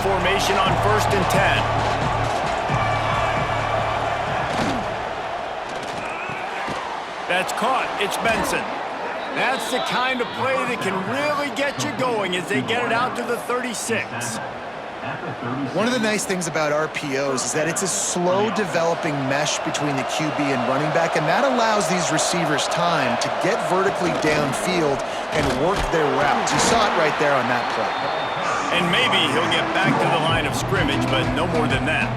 formation on 1st and 10. That's caught. It's Benson. That's the kind of play that can really get you going as they get it out to the 36. One of the nice things about RPOs is that it's a slow developing mesh between the QB and running back, and that allows these receivers time to get vertically downfield and work their routes. You saw it right there on that play. And maybe he'll get back to the line of scrimmage, but no more than that.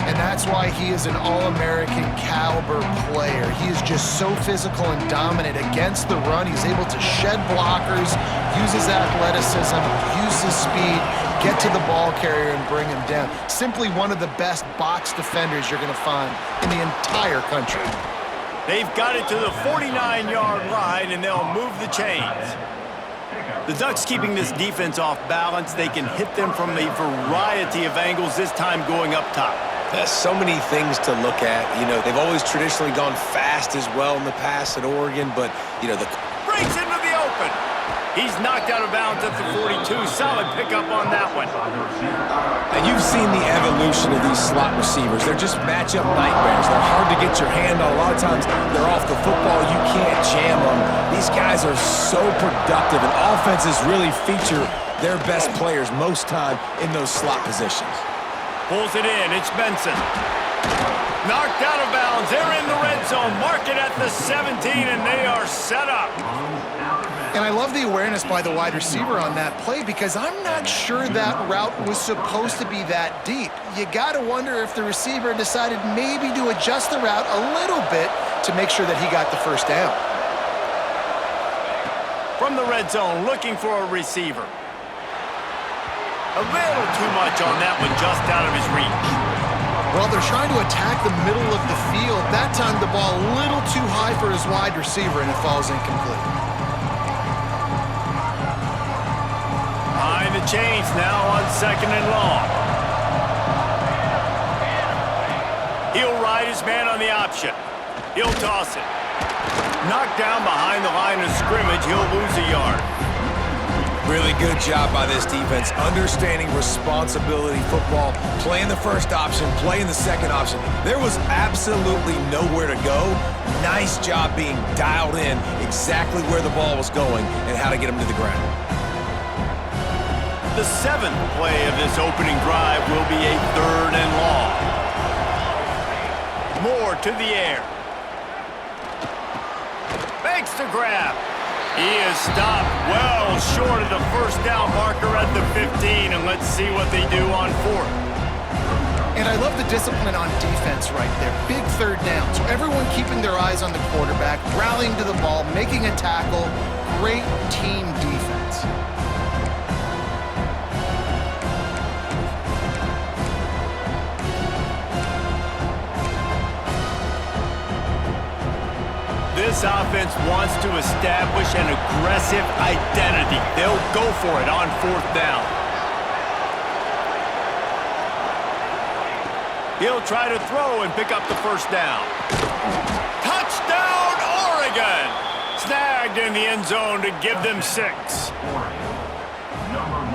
And that's why he is an All-American caliber player. He is just so physical and dominant against the run. He's able to shed blockers, use his athleticism, use his speed, get to the ball carrier and bring him down. Simply one of the best box defenders you're going to find in the entire country. They've got it to the 49-yard line, and they'll move the chains. The Ducks keeping this defense off balance. They can hit them from a variety of angles, this time going up top. So many things to look at. You know, they've always traditionally gone fast as well in the past at Oregon, but, you know, the... Breaks into the open. He's knocked out of bounds at the 42. Solid pickup on that one. And you've seen the evolution of these slot receivers. They're just matchup nightmares. They're hard to get your hand on. A lot of times they're off the football. You can't jam them. These guys are so productive, and offenses really feature their best players most time in those slot positions. Pulls it in. It's Benson. Knocked out of bounds. They're in the red zone. Mark it at the 17, and they are set up. And I love the awareness by the wide receiver on that play because I'm not sure that route was supposed to be that deep. You got to wonder if the receiver decided maybe to adjust the route a little bit to make sure that he got the first down. From the red zone, looking for a receiver. A little too much on that one, just out of his reach. Well, they're trying to attack the middle of the field. That time the ball a little too high for his wide receiver, and it falls incomplete. Behind the chains now on 2nd and long. He'll ride his man on the option. He'll toss it. Knocked down behind the line of scrimmage. He'll lose a yard. Really good job by this defense, understanding responsibility football, playing the first option, playing the second option. There was absolutely nowhere to go. Nice job being dialed in exactly where the ball was going and how to get him to the ground. The 7th play of this opening drive will be a 3rd and long. Moore to the air. Makes the grab. He is stopped well short of the first down marker at the 15, and let's see what they do on 4th. And I love the discipline on defense right there. Big 3rd down. So everyone keeping their eyes on the quarterback, rallying to the ball, making a tackle. Great team defense. This offense wants to establish an aggressive identity. They'll go for it on 4th down. He'll try to throw and pick up the first down. Touchdown, Oregon! Snagged in the end zone to give them 6.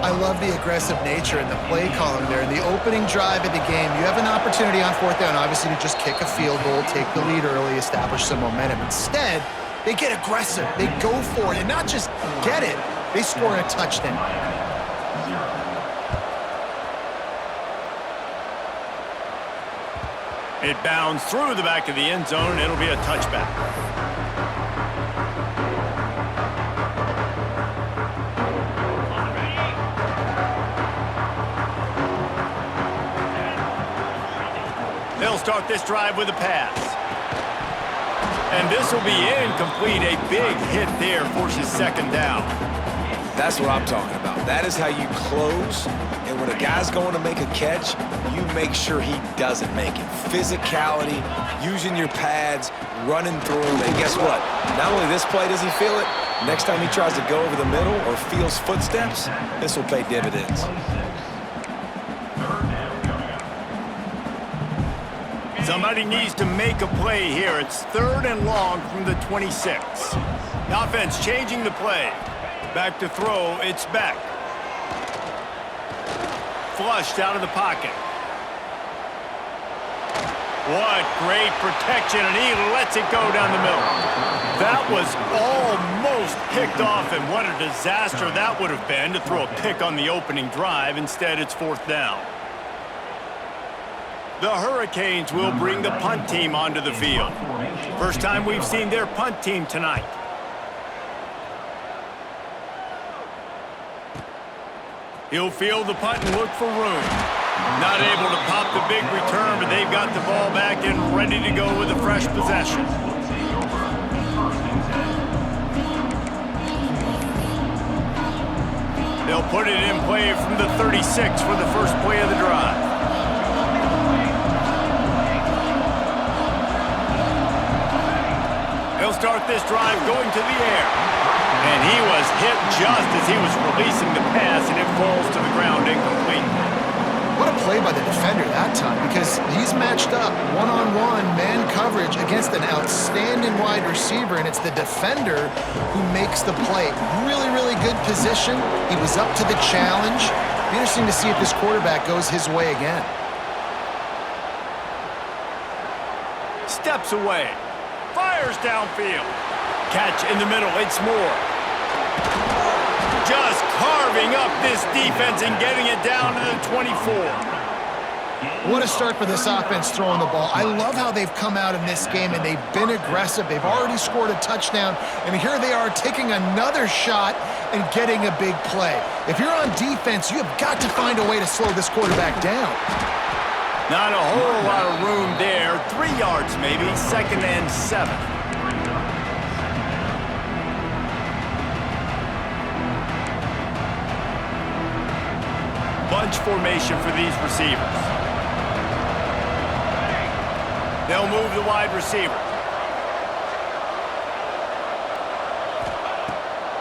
I love the aggressive nature in the play column there. In the opening drive of the game, you have an opportunity on 4th down, obviously, to just kick a field goal, take the lead early, establish some momentum. Instead, they get aggressive. They go for it, and not just get it, they score a touchdown. It bounds through the back of the end zone, and it'll be a touchback. They'll start this drive with a pass. And this will be incomplete. A big hit there forces 2nd down. That's what I'm talking about. That is how you close. And when a guy's going to make a catch, you make sure he doesn't make it. Physicality, using your pads, running through him. And guess what? Not only this play does he feel it, next time he tries to go over the middle or feels footsteps, this will pay dividends. Somebody needs to make a play here. It's 3rd and long from the 26. The offense changing the play. Back to throw, it's Beck. flushed out of the pocket. What great protection, and he lets it go down the middle. That was almost picked off, and what a disaster that would have been to throw a pick on the opening drive. Instead, it's 4th down. The Hurricanes will bring the punt team onto the field. First time we've seen their punt team tonight. He'll field the punt and look for room. Not able to pop the big return, but they've got the ball back and ready to go with a fresh possession. They'll put it in play from the 36 for the first play of the drive. They'll start this drive going to the air. And he was hit just as he was releasing the pass, and it falls to the ground incomplete. What a play by the defender that time, because he's matched up one-on-one man coverage against an outstanding wide receiver, and it's the defender who makes the play. Really, really good position. He was up to the challenge. Be interesting to see if this quarterback goes his way again. Steps away. Fires downfield. Catch in the middle. It's Moore. Just carving up this defense and getting it down to the 24. What a start for this offense throwing the ball. I love how they've come out in this game, and they've been aggressive. They've already scored a touchdown, and here they are taking another shot and getting a big play. If you're on defense, you have got to find a way to slow this quarterback down. Not a whole lot of room there. 3 yards maybe, 2nd and 7. Bunch formation for these receivers. They'll move the wide receiver.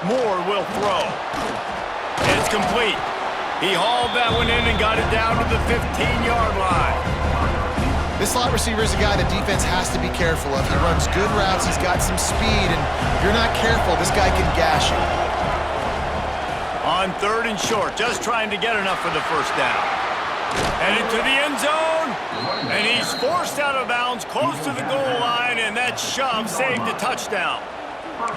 Moore will throw. And it's complete. He hauled that one in and got it down to the 15-yard line. This slot receiver is a guy the defense has to be careful of. He runs good routes, he's got some speed, and if you're not careful, this guy can gash you. On 3rd and short, just trying to get enough for the first down. Headed to the end zone, and he's forced out of bounds close to the goal line, and that shove saved a touchdown.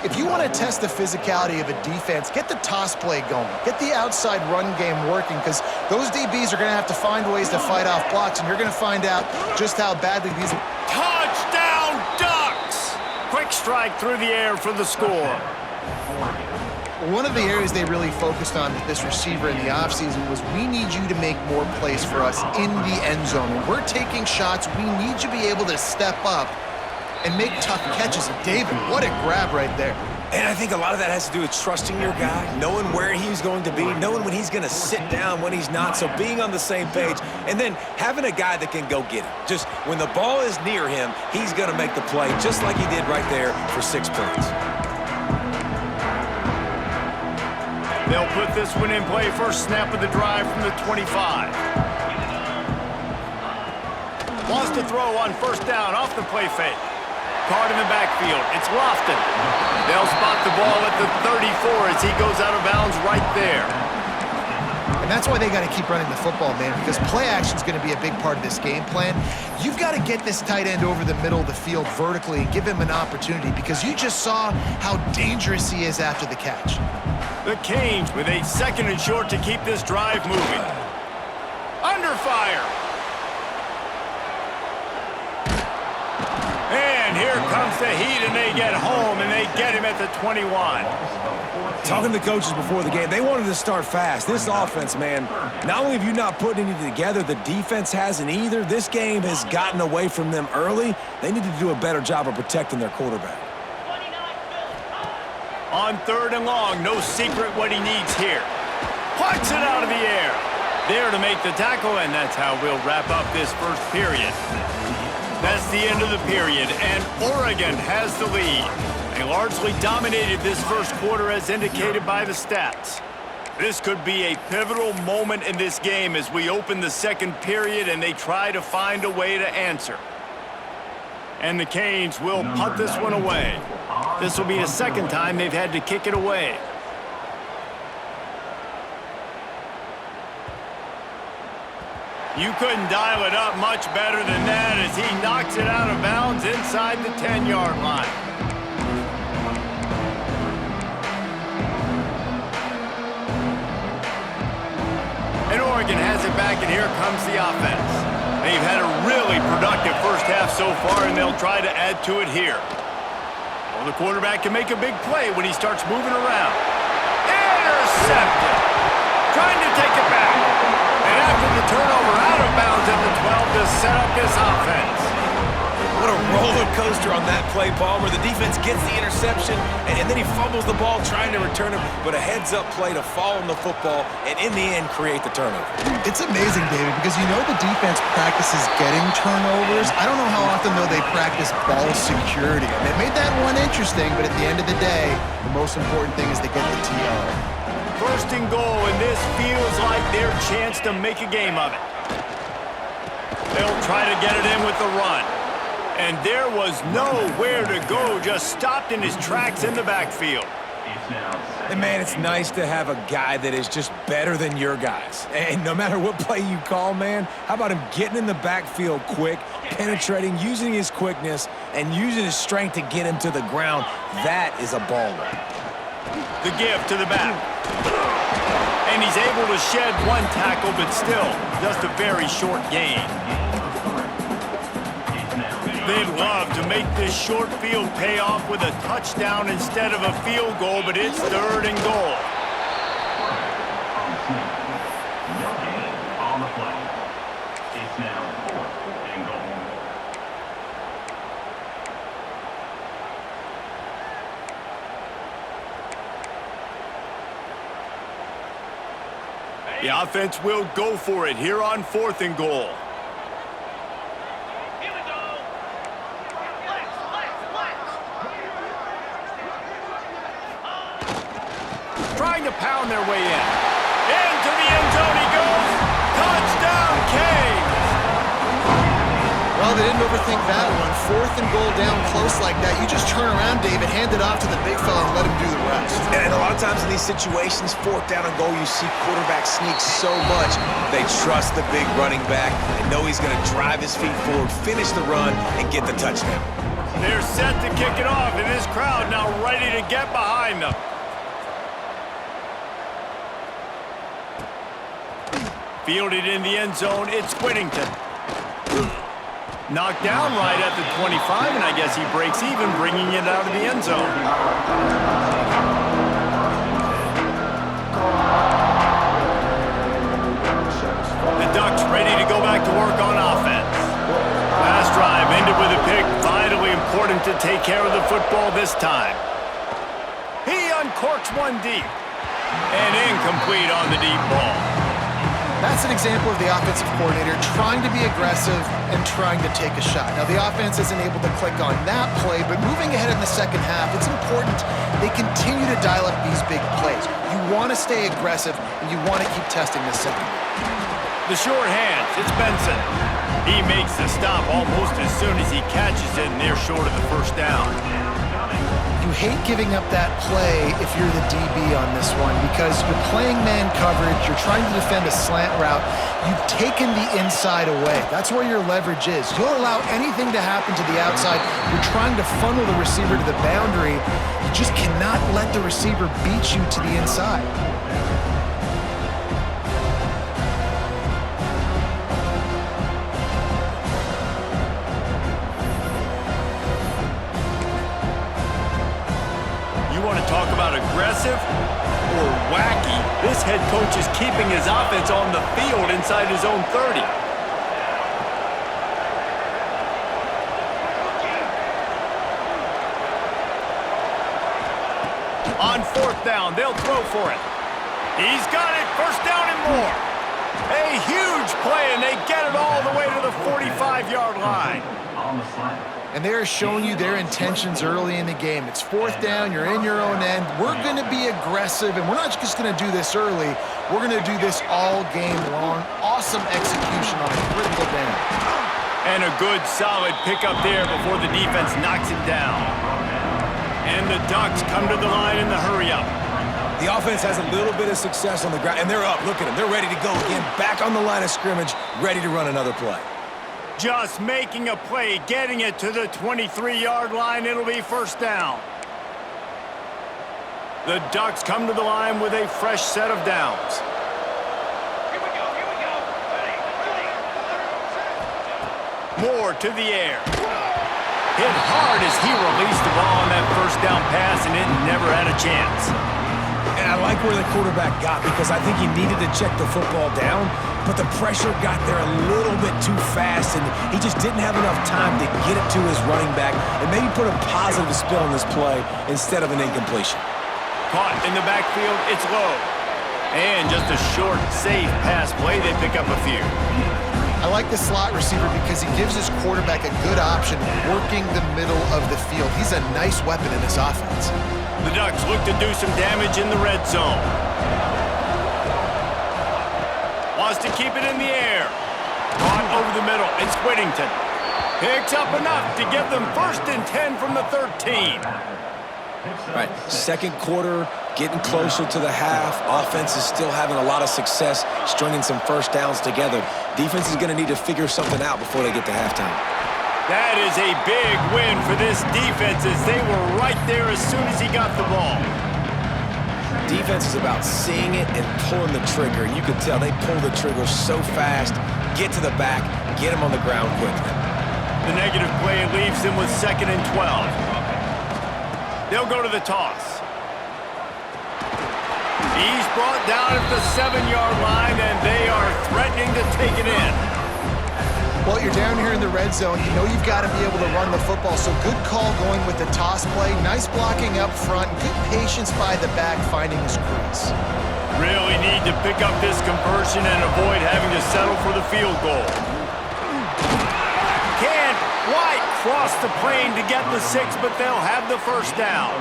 If you want to test the physicality of a defense, get the toss play going. Get the outside run game working, because those DBs are going to have to find ways to fight off blocks, and you're going to find out just how badly these... Touchdown, Ducks! Quick strike through the air for the score. One of the areas they really focused on with this receiver in the offseason was, we need you to make more plays for us in the end zone. When we're taking shots, we need you to be able to step up and make tough catches. And David, what a grab right there. And I think a lot of that has to do with trusting your guy, knowing where he's going to be, knowing when he's going to sit down, when he's not, so being on the same page, and then having a guy that can go get it. Just when the ball is near him, he's going to make the play, just like he did right there for 6 points. They'll put this one in play. First snap of the drive from the 25. Wants to throw on 1st down off the play fake. Caught in the backfield. It's Lofton. They'll spot the ball at the 34 as he goes out of bounds right there. And that's why they got to keep running the football, man, because play action is going to be a big part of this game plan. You've got to get this tight end over the middle of the field vertically and give him an opportunity, because you just saw how dangerous he is after the catch. The Canes with a 2nd and short to keep this drive moving. Under fire. And here comes the heat, and they get home, and they get him at the 21. Talking to the coaches before the game, they wanted to start fast. This offense, man, not only have you not put anything together, the defense hasn't either. This game has gotten away from them early. They need to do a better job of protecting their quarterback. On 3rd and long, no secret what he needs here. Plucks it out of the air. There to make the tackle, and that's how we'll wrap up this first period. That's the end of the period, and Oregon has the lead. They largely dominated this first quarter as indicated by the stats. This could be a pivotal moment in this game as we open the second period and they try to find a way to answer. And the Canes will punt this one away. This will be the 2nd time they've had to kick it away. You couldn't dial it up much better than that as he knocks it out of bounds inside the 10-yard line. And Oregon has it back, and here comes the offense. They've had a really productive first half so far, and they'll try to add to it here. Well, the quarterback can make a big play when he starts moving around. Intercepted. Trying to take it back. And after the turnover, out of bounds at the 12 to set up this offense. What a roller coaster on that play, Paul, where the defense gets the interception, and then he fumbles the ball trying to return it, but a heads-up play to fall on the football and, in the end, create the turnover. It's amazing, David, because you know the defense practices getting turnovers. I don't know how often, though, they practice ball security. And they made that one interesting, but at the end of the day, the most important thing is they get the TO. First and goal, and this feels like their chance to make a game of it. They'll try to get it in with the run. And there was nowhere to go, just stopped in his tracks in the backfield. And, man, it's nice to have a guy that is just better than your guys. And no matter what play you call, man, how about him getting in the backfield quick, penetrating, using his quickness, and using his strength to get him to the ground? That is a baller. The give to the back. And he's able to shed one tackle, but still, just a very short gain. They'd love to make this short field pay off with a touchdown instead of a field goal, but it's third and goal. On the play. It's now 4th and goal. The offense will go for it here on 4th and goal. Trying to pound their way in. Into the end zone he goes. Touchdown, Canes! Well, they didn't overthink that one. 4th and goal down close like that. You just turn around, David, hand it off to the big fella and let him do the rest. And a lot of times in these situations, 4th down and goal, you see quarterbacks sneak so much. They trust the big running back. They know he's going to drive his feet forward, finish the run, and get the touchdown. They're set to kick it off, and this crowd now ready to get behind them. Fielded in the end zone, it's Whittington. Knocked down right at the 25, and I guess he breaks even, bringing it out of the end zone. The Ducks ready to go back to work on offense. Last drive ended with a pick, vitally important to take care of the football this time. He uncorks one deep, and incomplete on the deep ball. That's an example of the offensive coordinator trying to be aggressive and trying to take a shot. Now, the offense isn't able to click on that play, but moving ahead in the second half, it's important they continue to dial up these big plays. You want to stay aggressive, and you want to keep testing this second. The short hands, it's Benson. He makes the stop almost as soon as he catches it, and they're short of the first down. You hate giving up that play if you're the DB on this one because you're playing man coverage, you're trying to defend a slant route, you've taken the inside away. That's where your leverage is. You'll allow anything to happen to the outside. You're trying to funnel the receiver to the boundary. You just cannot let the receiver beat you to the inside. Talk about aggressive or wacky. This head coach is keeping his offense on the field inside his own 30. On 4th down, they'll throw for it. He's got it, 1st down and more. A huge play, and they get it all the way to the 45-yard line. On the slant. And they're showing you their intentions early in the game. It's 4th down, you're in your own end. We're going to be aggressive, and we're not just going to do this early. We're going to do this all game long. Awesome execution on a critical down. And a good, solid pickup there before the defense knocks it down. And the Ducks come to the line in the hurry-up. The offense has a little bit of success on the ground, and they're up. Look at them. They're ready to go again. Back on the line of scrimmage, ready to run another play. Just making a play, getting it to the 23-yard line. It'll be first down. The Ducks come to the line with a fresh set of downs. Moore to the air. Hit hard as he released the ball on that first down pass, and it never had a chance. And I like where the quarterback got because I think he needed to check the football down, but the pressure got there a little bit too fast, and he just didn't have enough time to get it to his running back and maybe put a positive spin on this play instead of an incompletion. Caught in the backfield, it's low. And just a short, safe pass play, they pick up a few. I like the slot receiver because he gives his quarterback a good option working the middle of the field. He's a nice weapon in this offense. The Ducks look to do some damage in the red zone. Wants to keep it in the air. Caught over the middle, it's Whittington. Picks up enough to give them 1st and 10 from the 13. Right, second quarter, getting closer to the half. Offense is still having a lot of success stringing some first downs together. Defense is going to need to figure something out before they get to halftime. That is a big win for this defense as they were right there as soon as he got the ball. Defense is about seeing it and pulling the trigger. And you can tell they pull the trigger so fast, get to the back, get him on the ground quickly. The negative play leaves them with 2nd and 12. They'll go to the toss. He's brought down at the 7-yard line, and they are threatening to take it in. Well, you're down here in the red zone. You know you've got to be able to run the football, so good call going with the toss play. Nice blocking up front. Good patience by the back finding his crease. Really need to pick up this conversion and avoid having to settle for the field goal. Can't quite cross the plane to get the 6, but they'll have the first down.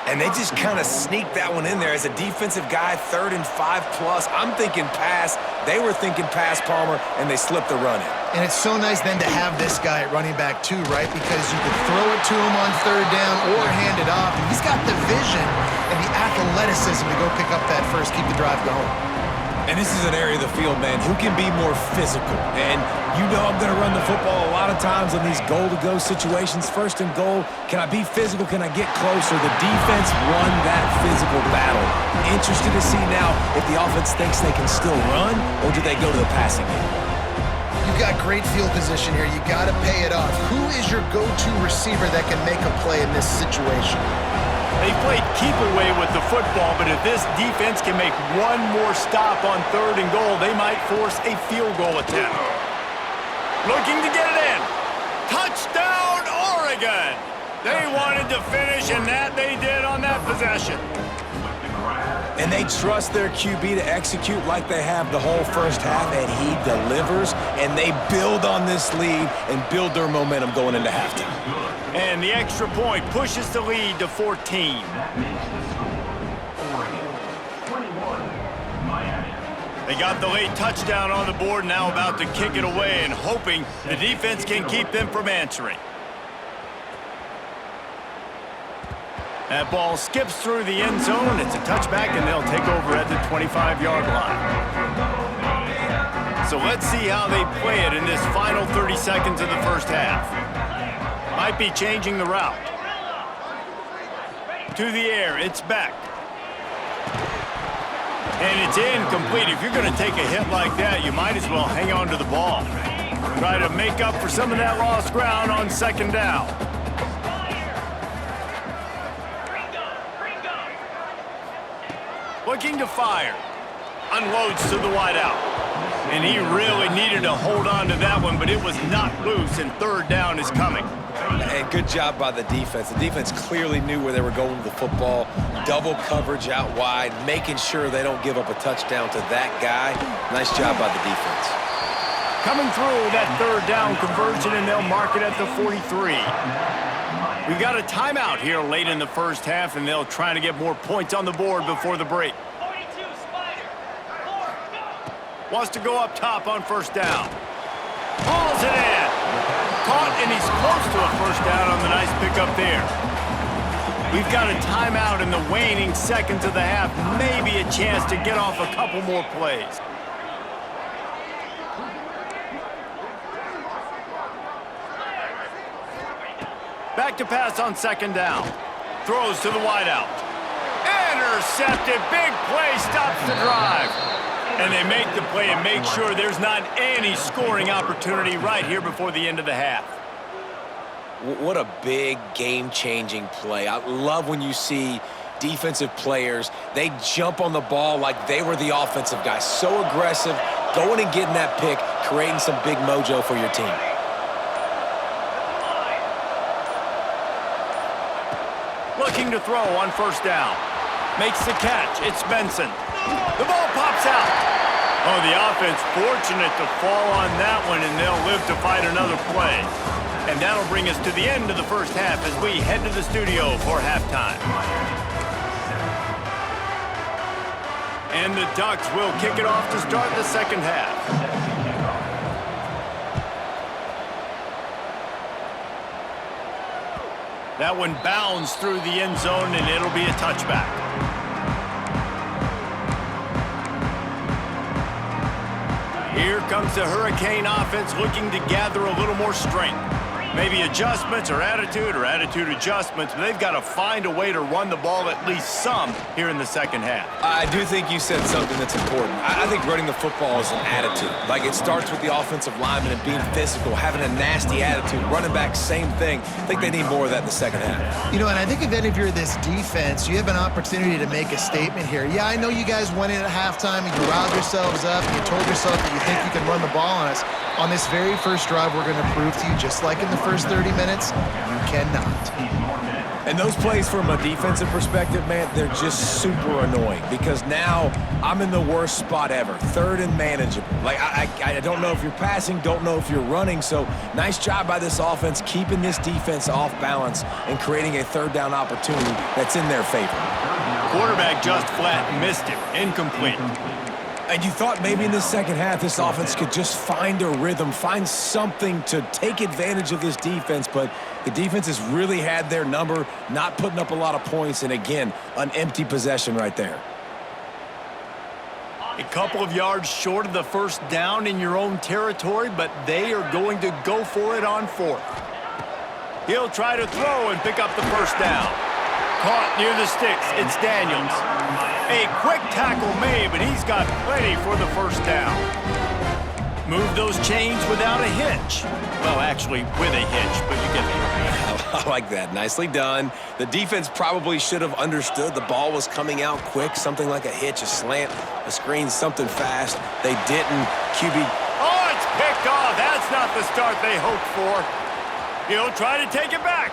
And they just kind of sneaked that one in there. As a defensive guy, 3rd and 5+. I'm thinking pass. They were thinking pass, Palmer, and they slipped the run in. And it's so nice then to have this guy at running back too, right? Because you could throw it to him on 3rd down or hand it off. And he's got the vision and the athleticism to go pick up that first, keep the drive going. And this is an area of the field, man, who can be more physical. And you know I'm going to run the football a lot of times in these goal-to-go situations. 1st and goal, can I be physical? Can I get closer? The defense won that physical battle. Interested to see now if the offense thinks they can still run, or do they go to the passing game? You've got great field position here. You got to pay it off. Who is your go-to receiver that can make a play in this situation? They played keep away with the football, but if this defense can make one more stop on 3rd and goal, they might force a field goal attempt. Looking to get it in. Touchdown, Oregon! They wanted to finish, and that they did on that possession. And they trust their QB to execute like they have the whole first half, and he delivers, and they build on this lead and build their momentum going into halftime. And the extra point pushes the lead to 14. They got the late touchdown on the board, now about to kick it away and hoping the defense can keep them from answering. That ball skips through the end zone. It's a touchback, and they'll take over at the 25-yard line. So let's see how they play it in this final 30 seconds of the first half. Might be changing the route. To the air, it's back. And it's incomplete. If you're going to take a hit like that, you might as well hang on to the ball. Try to make up for some of that lost ground on 2nd down. Looking to fire. Unloads to the wideout. And he really needed to hold on to that one, but it was not loose, and 3rd down is coming. And good job by the defense. The defense clearly knew where they were going with the football. Double coverage out wide, making sure they don't give up a touchdown to that guy. Nice job by the defense. Coming through that 3rd down conversion, and they'll mark it at the 43. We've got a timeout here late in the first half, and they'll try to get more points on the board before the break. Wants to go up top on 1st down. Hauls it in. Caught, and he's close to a 1st down on the nice pickup there. We've got a timeout in the waning seconds of the half. Maybe a chance to get off a couple more plays. Back to pass on second down. Throws to the wideout. Intercepted. Big play. Stops the drive. And they make the play and make sure there's not any scoring opportunity right here before the end of the half. What a big game-changing play. I love when you see defensive players, they jump on the ball like they were the offensive guy. So aggressive, going and getting that pick, creating some big mojo for your team. Looking to throw on first down. Makes the catch. It's Benson. The ball pops out. Oh, the offense fortunate to fall on that one, and they'll live to fight another play. And that'll bring us to the end of the first half as we head to the studio for halftime. And the Ducks will kick it off to start the second half. That one bounds through the end zone, and it'll be a touchback. Here comes the Hurricane offense looking to gather a little more strength. Maybe adjustments or attitude adjustments, but they've got to find a way to run the ball at least some here in the second half. I do think you said something that's important. I think running the football is an attitude. Like, it starts with the offensive lineman and being physical, having a nasty attitude. Running back, same thing. I think they need more of that in the second half. You know, and I think if you're this defense, you have an opportunity to make a statement here. Yeah, I know you guys went in at halftime and you riled yourselves up and you told yourself that you think you can run the ball on us. On this very first drive, we're going to prove to you, just like in the first 30 minutes, you cannot. And those plays from a defensive perspective, man, they're just super annoying because now I'm in the worst spot ever, third and manageable. Like, I don't know if you're passing, don't know if you're running, so nice job by this offense keeping this defense off balance and creating a third down opportunity that's in their favor. Quarterback just flat missed it, incomplete. And you thought maybe in the second half this offense could just find a rhythm, find something to take advantage of this defense, but the defense has really had their number, not putting up a lot of points, and again, an empty possession right there. A couple of yards short of the first down in your own territory, but they are going to go for it on fourth. He'll try to throw and pick up the first down. Caught near the sticks. It's Daniels. A quick tackle made, but he's got plenty for the first down. Move those chains without a hitch. Well, actually, with a hitch, but you get the idea. I like that. Nicely done. The defense probably should have understood the ball was coming out quick, something like a hitch, a slant, a screen, something fast. They didn't. QB. Oh, it's picked off. That's not the start they hoped for. He'll try to take it back.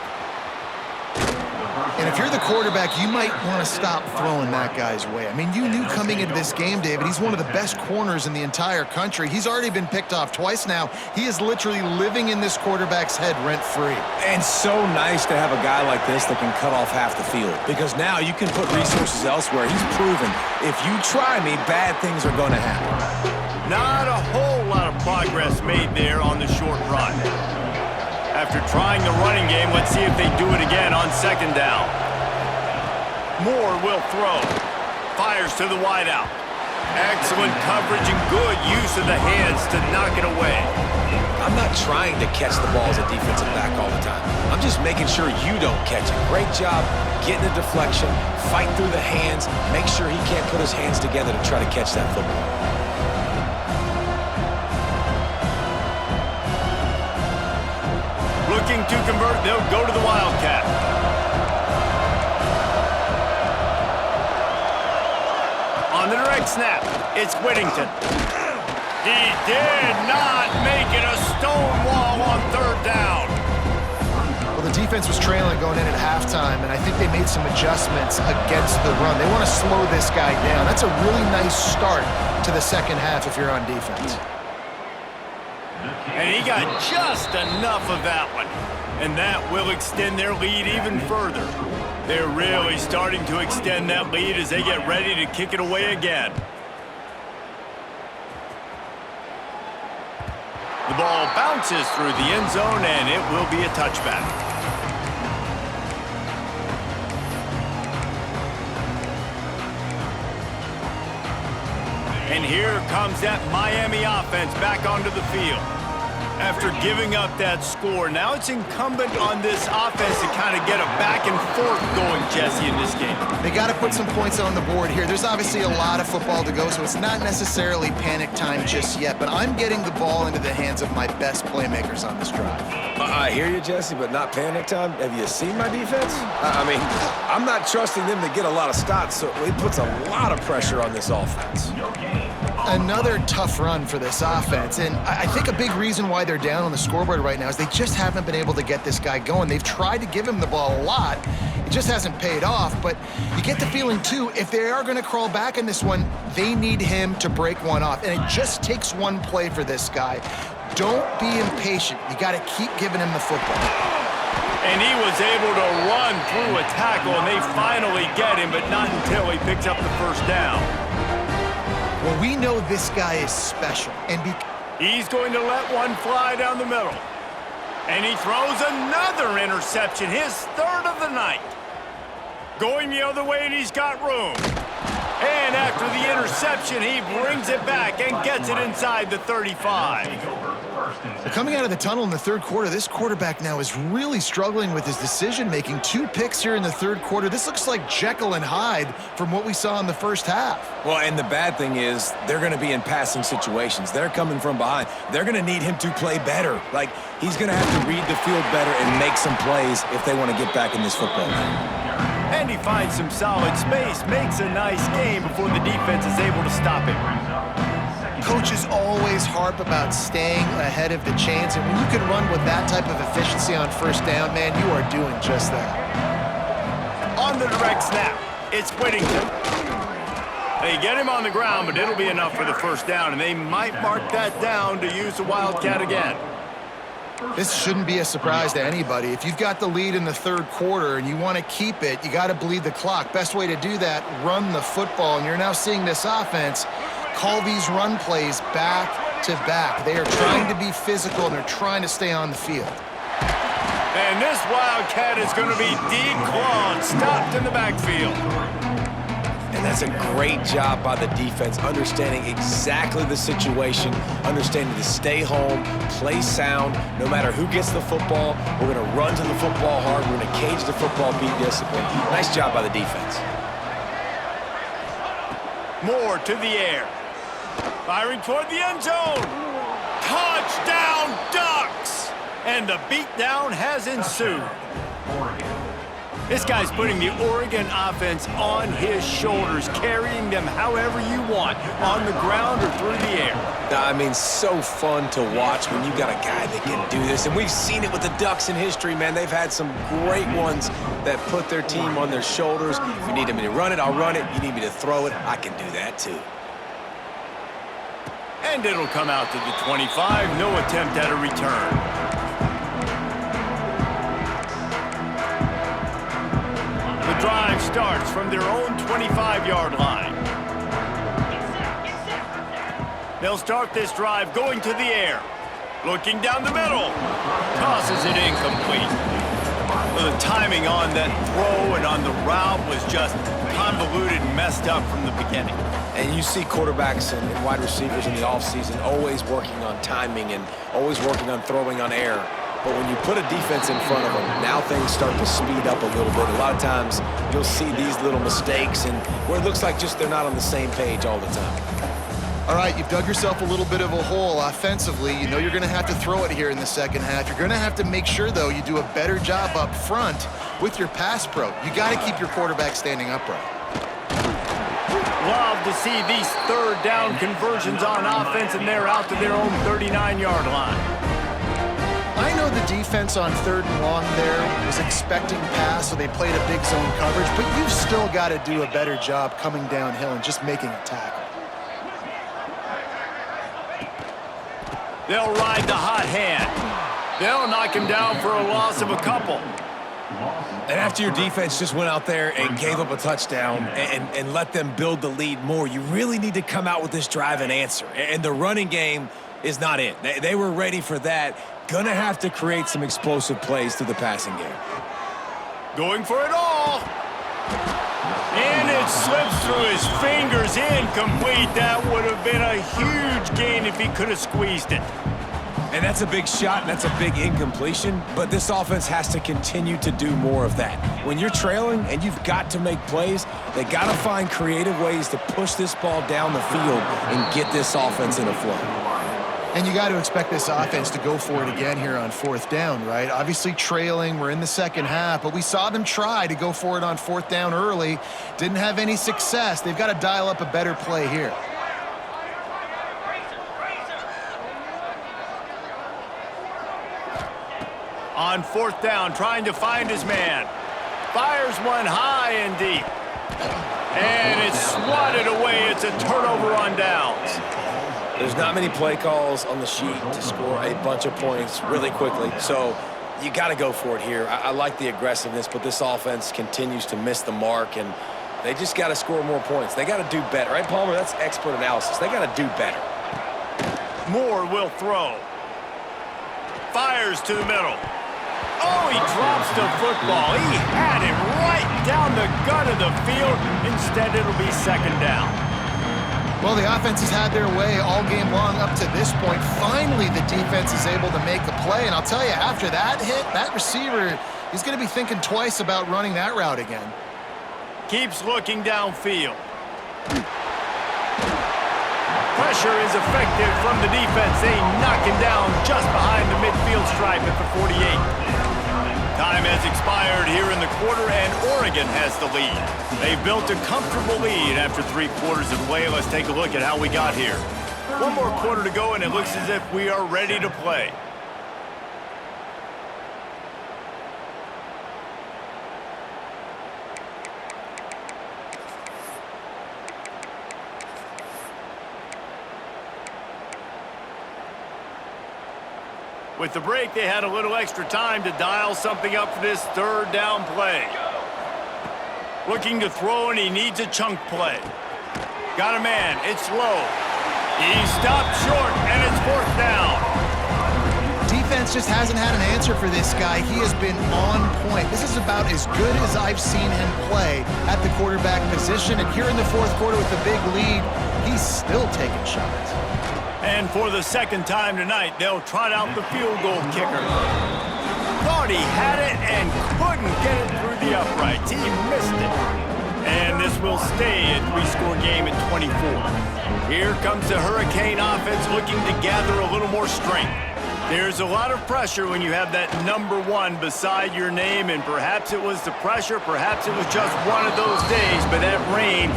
And if you're the quarterback, you might want to stop throwing that guy's way. I mean, you knew coming into this game, David, he's one of the best corners in the entire country. He's already been picked off twice now. He is literally living in this quarterback's head rent-free. And so nice to have a guy like this that can cut off half the field, because now you can put resources elsewhere. He's proven if you try me, bad things are going to happen. Not a whole lot of progress made there on the short run. After trying the running game, let's see if they do it again on second down. Moore will throw. Fires to the wideout. Excellent coverage and good use of the hands to knock it away. I'm not trying to catch the ball as a defensive back all the time. I'm just making sure you don't catch it. Great job getting a deflection, fight through the hands, make sure he can't put his hands together to try to catch that football. Looking to convert, they'll go to the Wildcat. On the direct snap, it's Whittington. He did not make it a stone wall on third down. Well, the defense was trailing going in at halftime, and I think they made some adjustments against the run. They want to slow this guy down. That's a really nice start to the second half if you're on defense. And he got just enough of that one. And that will extend their lead even further. They're really starting to extend that lead as they get ready to kick it away again. The ball bounces through the end zone, and it will be a touchback. here comes that Miami offense back onto the field. After giving up that score, now it's incumbent on this offense to kind of get a back and forth going, Jesse, in this game. They got to put some points on the board here. There's obviously a lot of football to go, so it's not necessarily panic time just yet, but I'm getting the ball into the hands of my best playmakers on this drive. I hear you, Jesse, but not panic time. Have you seen my defense? I mean, I'm not trusting them to get a lot of stops, so it puts a lot of pressure on this offense. Another tough run for this offense, and I think a big reason why they're down on the scoreboard right now is they just haven't been able to get this guy going. They've tried to give him the ball a lot. It just hasn't paid off, but you get the feeling, too, if they are going to crawl back in this one, they need him to break one off, and it just takes one play for this guy. Don't be impatient. You got to keep giving him the football. And he was able to run through a tackle, and they finally get him, but not until he picks up the first down. Well, we know this guy is special, and he's going to let one fly down the middle. And he throws another interception, his third of the night. Going the other way, and he's got room. And after the interception, he brings it back and gets it inside the 35. Coming out of the tunnel in the third quarter, this quarterback now is really struggling with his decision-making. 2 picks here in the third quarter. This looks like Jekyll and Hyde from what we saw in the first half. Well, and the bad thing is they're going to be in passing situations. They're coming from behind. They're going to need him to play better. Like, he's going to have to read the field better and make some plays if they want to get back in this football game. And he finds some solid space, makes a nice game before the defense is able to stop him. Coaches always harp about staying ahead of the chains, and when you can run with that type of efficiency on first down, man, you are doing just that. On the direct snap, it's Whittington. They get him on the ground, but it'll be enough for the first down, and they might mark that down to use the Wildcat again. This shouldn't be a surprise to anybody. If you've got the lead in the third quarter and you want to keep it, you got to bleed the clock. Best way to do that, run the football, and you're now seeing this offense call these run plays back to back. They are trying to be physical, and they're trying to stay on the field. And this Wildcat is going to be declawed, stopped in the backfield. And that's a great job by the defense, understanding exactly the situation, understanding to stay home, play sound, no matter who gets the football. We're going to run to the football hard. We're going to cage the football, be disciplined. Nice job by the defense. Moore to the air. Firing toward the end zone. Touchdown, Ducks! And the beatdown has ensued. This guy's putting the Oregon offense on his shoulders, carrying them however you want, on the ground or through the air. I mean, so fun to watch when you got a guy that can do this. And we've seen it with the Ducks in history, man. They've had some great ones that put their team on their shoulders. If you need me to run it, I'll run it. You need me to throw it, I can do that too. And it'll come out to the 25. No attempt at a return. The drive starts from their own 25-yard line. They'll start this drive going to the air. Looking down the middle. Tosses it incomplete. The timing on that throw and on the route was just convoluted and messed up from the beginning. And you see quarterbacks and wide receivers in the offseason always working on timing and always working on throwing on air. But when you put a defense in front of them, now things start to speed up a little bit. A lot of times you'll see these little mistakes and where it looks like just they're not on the same page all the time. All right, you've dug yourself a little bit of a hole offensively. You know you're going to have to throw it here in the second half. You're going to have to make sure, though, you do a better job up front with your pass pro. You got to keep your quarterback standing upright. Love to see these third down conversions on offense, and they're out to their own 39-yard line. I know the defense on third and long there was expecting pass, so they played a big zone coverage, but you've still got to do a better job coming downhill and just making a tackle. They'll ride the hot hand. They'll knock him down for a loss of a couple. And after your defense just went out there and gave up a touchdown and let them build the lead more, you really need to come out with this drive and answer. And the running game is not it. They were ready for that. Gonna have to create some explosive plays through the passing game. Going for it all. And it slips through his fingers, incomplete. That would have been a huge gain if he could have squeezed it. And that's a big shot, and that's a big incompletion, but this offense has to continue to do more of that. When you're trailing and you've got to make plays, they got to find creative ways to push this ball down the field and get this offense in a flow. And you got to expect this offense to go for it again here on fourth down, right? Obviously trailing, we're in the second half, but we saw them try to go for it on fourth down early. Didn't have any success. They've got to dial up a better play here. On fourth down, trying to find his man. Fires one high and deep. And it's swatted away. It's a turnover on downs. There's not many play calls on the sheet to score a bunch of points really quickly, so you got to go for it here. I like the aggressiveness, but this offense continues to miss the mark, and they just got to score more points. They got to do better, right, Palmer? That's expert analysis. They got to do better. Moore will throw. Fires to the middle. Oh, he drops the football. He had it right down the gut of the field. Instead, it'll be second down. Well, the offense has had their way all game long up to this point. Finally, the defense is able to make a play. And I'll tell you, after that hit, that receiver, he's going to be thinking twice about running that route again. Keeps looking downfield. Pressure is effective from the defense. They knock him down just behind the midfield stripe at the 48. Time has expired here in the quarter, and Oregon has the lead. They've built a comfortable lead after 3 quarters of play. Let's take a look at how we got here. One more quarter to go, and it looks as if we are ready to play. With the break, they had a little extra time to dial something up for this third down play. Looking to throw, and he needs a chunk play. Got a man. It's low. He stopped short, and it's fourth down. Defense just hasn't had an answer for this guy. He has been on point. This is about as good as I've seen him play at the quarterback position. And here in the fourth quarter with the big lead, he's still taking shots. And for the second time tonight, they'll trot out the field goal kicker. Thought he had it and couldn't get it through the uprights. He missed it. And this will stay a 3-score game at 24. Here comes the Hurricane offense looking to gather a little more strength. There's a lot of pressure when you have that number 1 beside your name, and perhaps it was the pressure, perhaps it was just one of those days, but that rain...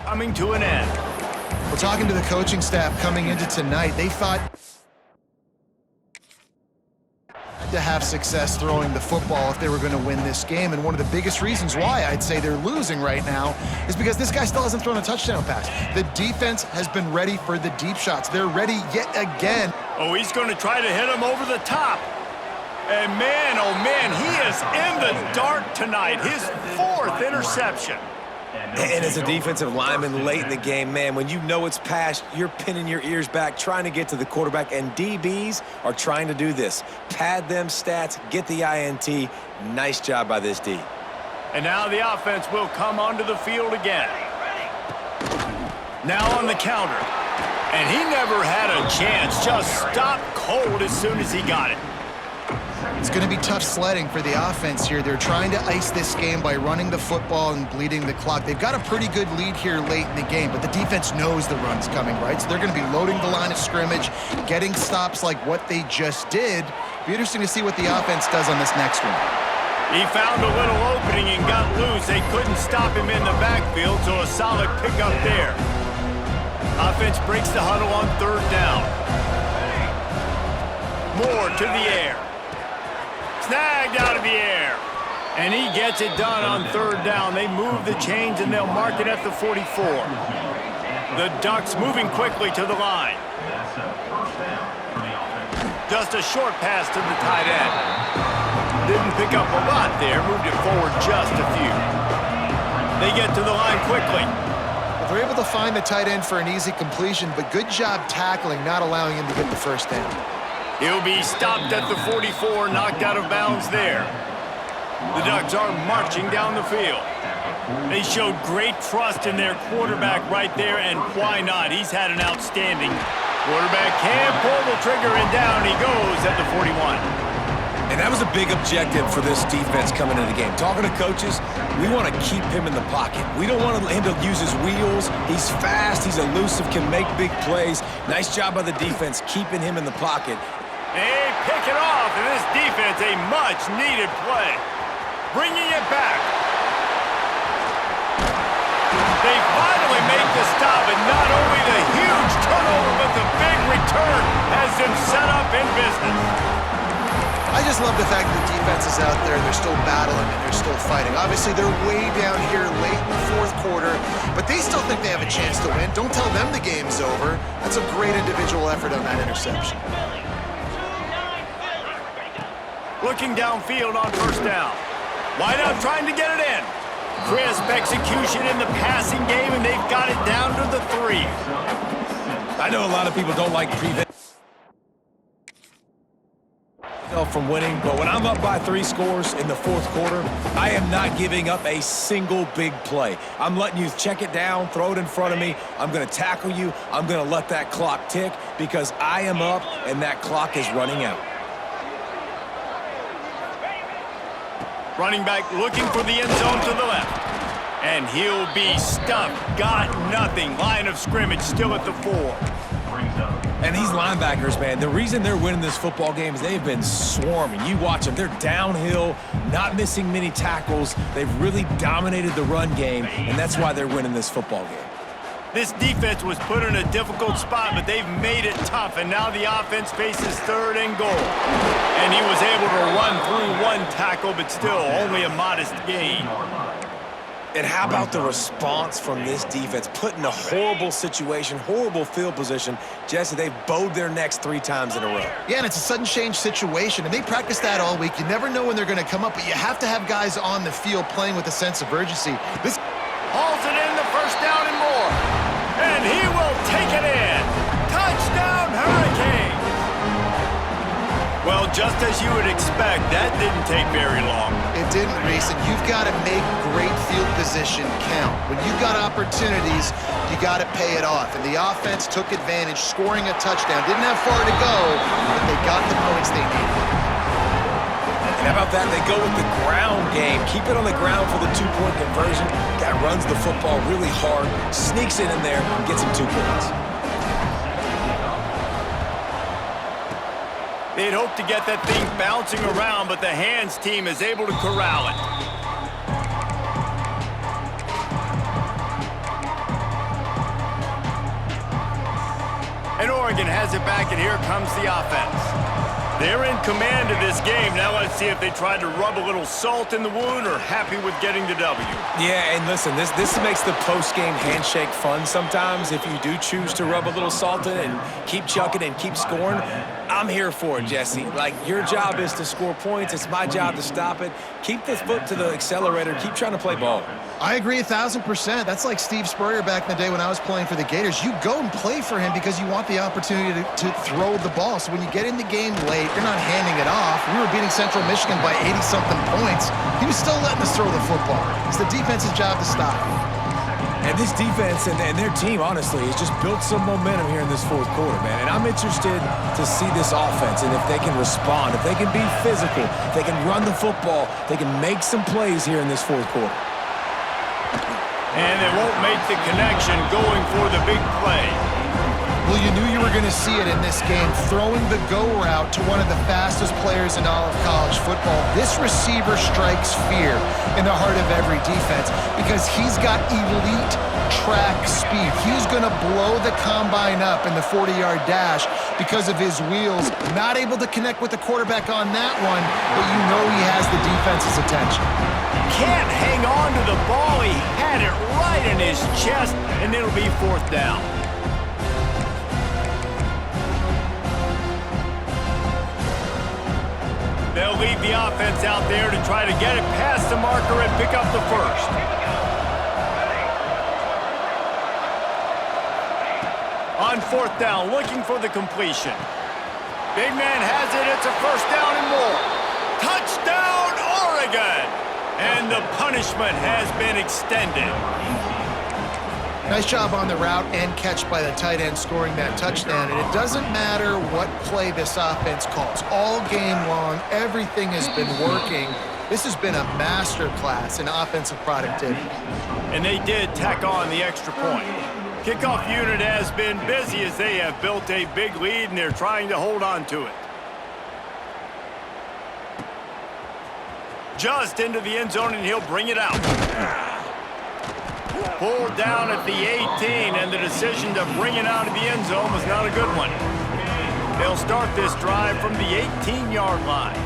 coming to an end. We're talking to the coaching staff coming into tonight. They thought to have success throwing the football if they were going to win this game. And one of the biggest reasons why I'd say they're losing right now is because this guy still hasn't thrown a touchdown pass. The defense has been ready for the deep shots. They're ready yet again. Oh, he's going to try to hit him over the top. And man, oh man, he is in the dark tonight. His 4th interception. And as a defensive lineman late in the game, man, when you know it's past, you're pinning your ears back, trying to get to the quarterback, and DBs are trying to do this. Pad them stats, get the INT. Nice job by this D. And now the offense will come onto the field again. Now on the counter. And he never had a chance, just stopped cold as soon as he got it. It's going to be tough sledding for the offense here. They're trying to ice this game by running the football and bleeding the clock. They've got a pretty good lead here late in the game, but the defense knows the run's coming, right? So they're going to be loading the line of scrimmage, getting stops like what they just did. Be interesting to see what the offense does on this next one. He found a little opening and got loose. They couldn't stop him in the backfield, so a solid pickup there. Offense breaks the huddle on third down. Moore to the air. Snagged out of the air. And he gets it done on third down. They move the chains, and they'll mark it at the 44. The Ducks moving quickly to the line. Just a short pass to the tight end. Didn't pick up a lot there, moved it forward just a few. They get to the line quickly. Well, they're able to find the tight end for an easy completion, but good job tackling, not allowing him to get the first down. He'll be stopped at the 44, knocked out of bounds there. The Ducks are marching down the field. They showed great trust in their quarterback right there, and why not? He's had an outstanding. Quarterback can't pull the trigger, and down he goes at the 41. And that was a big objective for this defense coming into the game. Talking to coaches, we want to keep him in the pocket. We don't want him to use his wheels. He's fast, he's elusive, can make big plays. Nice job by the defense keeping him in the pocket. They pick it off, and this defense, a much-needed play. Bringing it back. They finally make the stop, and not only the huge turnover, but the big return has them set up in business. I just love the fact that the defense is out there, they're still battling, and they're still fighting. Obviously, they're way down here late in the fourth quarter, but they still think they have a chance to win. Don't tell them the game's over. That's a great individual effort on that interception. Looking downfield on first down. Wide out trying to get it in. Crisp execution in the passing game, and they've got it down to the 3. I know a lot of people don't like prevent from winning, but when I'm up by 3 scores in the fourth quarter, I am not giving up a single big play. I'm letting you check it down, throw it in front of me. I'm going to tackle you. I'm going to let that clock tick because I am up and that clock is running out. Running back looking for the end zone to the left. And he'll be stuffed. Got nothing. Line of scrimmage still at the 4. And these linebackers, man, the reason they're winning this football game is they've been swarming. You watch them. They're downhill, not missing many tackles. They've really dominated the run game, and that's why they're winning this football game. This defense was put in a difficult spot, but they've made it tough, and now the offense faces 3rd and goal. And he was able to run through 1 tackle, but still only a modest gain. And how about the response from this defense? Put in a horrible situation, horrible field position. Jesse, they've bowed their necks 3 times in a row. Yeah, and it's a sudden change situation, and they practice that all week. You never know when they're going to come up, but you have to have guys on the field playing with a sense of urgency. This hauls it in, the first down and more. And he will take it in. Touchdown, Hurricanes! Well, just as you would expect, that didn't take very long. It didn't, Reese, and you've got to make great field position count. When you've got opportunities, you got to pay it off. And the offense took advantage, scoring a touchdown. Didn't have far to go, but they got the points they needed. And how about that? They go with the ground game. Keep it on the ground for the 2-point conversion. Guy runs the football really hard, sneaks it in there, gets him 2 points. They'd hoped to get that thing bouncing around, but the hands team is able to corral it. And Oregon has it back, and here comes the offense. They're in command of this game. Now let's see if they tried to rub a little salt in the wound or happy with getting the W. Yeah, and listen, this makes the post-game handshake fun sometimes. If you do choose to rub a little salt in and keep chucking and keep scoring, I'm here for it, Jesse. Like, your job is to score points. It's my job to stop it. Keep the foot to the accelerator. Keep trying to play ball. I agree 1,000%. That's like Steve Spurrier back in the day when I was playing for the Gators. You go and play for him because you want the opportunity to throw the ball. So when you get in the game late, you're not handing it off. We were beating Central Michigan by 80-something points. He was still letting us throw the football. It's the defense's job to stop it. And this defense and their team, honestly, has just built some momentum here in this fourth quarter, man. And I'm interested to see this offense and if they can respond, if they can be physical, if they can run the football, they can make some plays here in this fourth quarter. And they won't make the connection going for the big play. Well, you knew you were going to see it in this game, throwing the go route to one of the fastest players in all of college football. This receiver strikes fear in the heart of every defense because he's got elite track speed. He's going to blow the combine up in the 40-yard dash because of his wheels. Not able to connect with the quarterback on that one, but you know he has the defense's attention. Can't hang on to the ball. He had it right in his chest, and it'll be 4th down. They'll leave the offense out there to try to get it past the marker and pick up the first. On fourth down, looking for the completion. Big man has it. It's a first down and more. Touchdown, Oregon! And the punishment has been extended. Nice job on the route and catch by the tight end scoring that touchdown. And it doesn't matter what play this offense calls. All game long, everything has been working. This has been a masterclass in offensive productivity. And they did tack on the extra point. Kickoff unit has been busy as they have built a big lead and they're trying to hold on to it. Just into the end zone and he'll bring it out. Pulled down at the 18 and the decision to bring it out of the end zone was not a good one. They'll start this drive from the 18-yard line.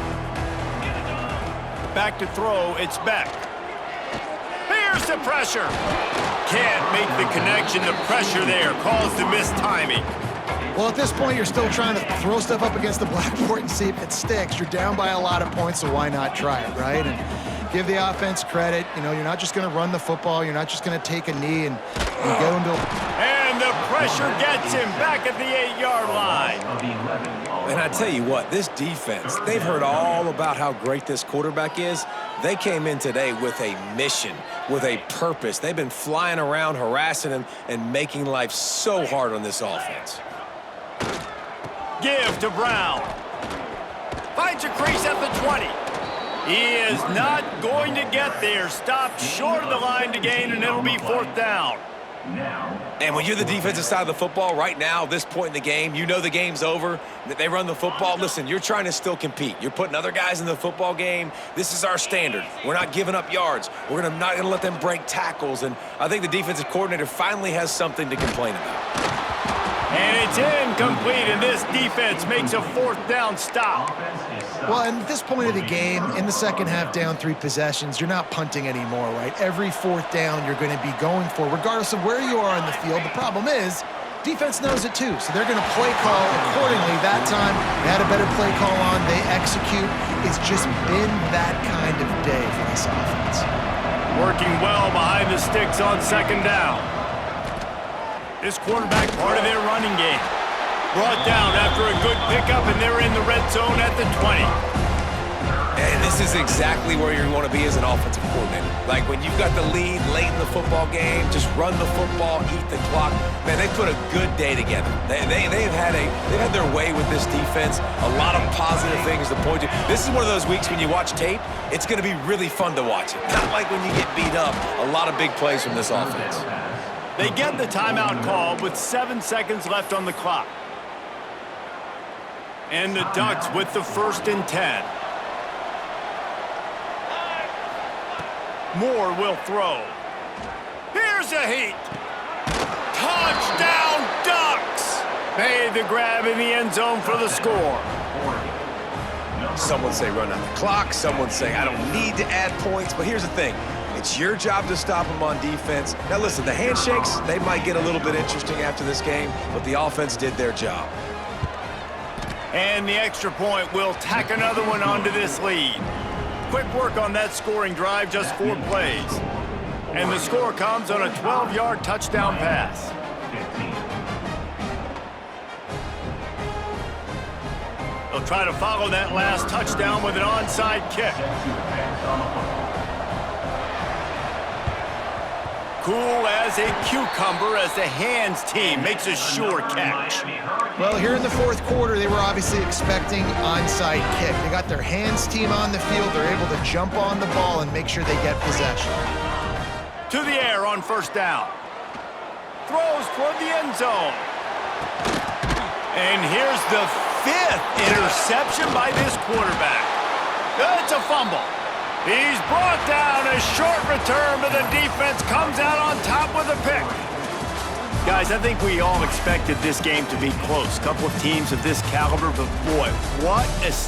Back to throw, it's Beck. Here's the pressure. Can't make the connection. The pressure there caused the mistiming. Well, at this point, you're still trying to throw stuff up against the blackboard and see if it sticks. You're down by a lot of points, so why not try it, right? And give the offense credit. You know, you're not just going to run the football. You're not just going to take a knee and go into... And the pressure gets him back at the 8-yard line. And I tell you what, this defense, they've heard all about how great this quarterback is. They came in today with a mission, with a purpose. They've been flying around, harassing him, and making life so hard on this offense. Give to Brown. Finds a crease at the 20. He is not going to get there. Stopped short of the line to gain, and it'll be fourth down. And when you're the defensive side of the football right now, this point in the game, you know the game's over, that they run the football. Listen, you're trying to still compete. You're putting other guys in the football game. This is our standard. We're not giving up yards. We're not going to let them break tackles. And I think the defensive coordinator finally has something to complain about. And it's incomplete, and this defense makes a fourth down stop. Well, and at this point of the game, in the second half, down 3 possessions, you're not punting anymore, right? Every fourth down you're going to be going for, regardless of where you are on the field. The problem is, defense knows it too, so they're going to play call accordingly. That time, they had a better play call on. They execute. It's just been that kind of day for this offense. Working well behind the sticks on second down. This quarterback part of their running game. Brought down after a good pickup, and they're in the red zone at the 20. And this is exactly where you want to be as an offensive coordinator. Like when you've got the lead late in the football game, just run the football, eat the clock. Man, they put a good day together. They've had their way with this defense. A lot of positive things to point to. This is one of those weeks when you watch tape, it's going to be really fun to watch it. Not like when you get beat up. A lot of big plays from this offense. They get the timeout call with 7 seconds left on the clock. And the Ducks with the 1st and 10. Moore will throw. Here's a heat. Touchdown, Ducks! Made the grab in the end zone for the score. Some would say run out the clock. Some would say I don't need to add points. But here's the thing. It's your job to stop them on defense. Now listen, the handshakes, they might get a little bit interesting after this game, but the offense did their job. And the extra point will tack another one onto this lead. Quick work on that scoring drive, just 4 plays. And the score comes on a 12-yard touchdown pass. They'll try to follow that last touchdown with an onside kick. Cool as a cucumber as the hands team makes a sure catch. Well, here in the 4th quarter, they were obviously expecting onside kick. They got their hands team on the field. They're able to jump on the ball and make sure they get possession. To the air on 1st down. Throws toward the end zone. And here's the 5th interception by this quarterback. It's a fumble. He's brought down. A short return, but the defense comes out on top with a pick. Guys, I think we all expected this game to be close. Couple of teams of this caliber, but boy, what a